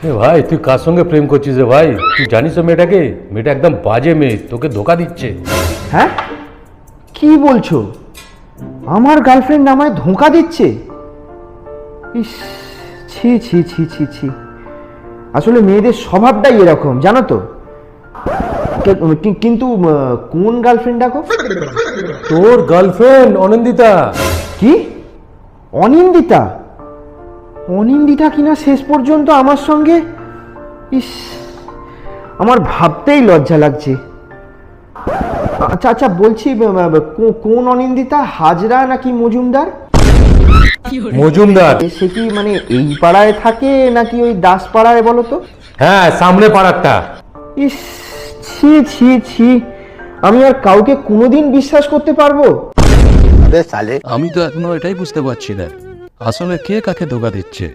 এ ভাই তুই কার সঙ্গে প্রেম করছিস রে ভাই? তুই জানিস তো মেয়েটাকে? মেয়েটা একদম বাজে মেয়ে, তোকে ধোকা দিচ্ছে। হ্যাঁ, কি বলছো? আমার গার্লফ্রেন্ড আমায় ধোঁকা দিচ্ছে? ইস, ছি ছি ছি ছি ছি। আসলে মেয়েদের স্বভাবটাই এরকম, জানো তো। কিন্তু কোন গার্লফ্রেন্ড ডাকো? তোর গার্লফ্রেন্ড অনন্দিতা। কি? অনিন্দিতা? অনিন্দিতা কিনা শেষ পর্যন্ত আমার সঙ্গে? ইস, আমার ভাবতেই লজ্জা লাগছে। আচ্ছা আচ্ছা, বলছি কোন অনিন্দিতা, হাজরা নাকি মজুমদার? মজুমদার। সে কি মানে এই পাড়ায় থাকে নাকি ওই দাস পাড়ায় বলো তো? হ্যাঁ, সামনে পাড়ারটা। ইস, ছি ছি ছি। আমি আর কাউকে কোনোদিন বিশ্বাস করতে পারবো? আমি তো এখনো এটাই বুঝতে পারছি না আসলে কে কাকে ধোকা দিচ্ছে।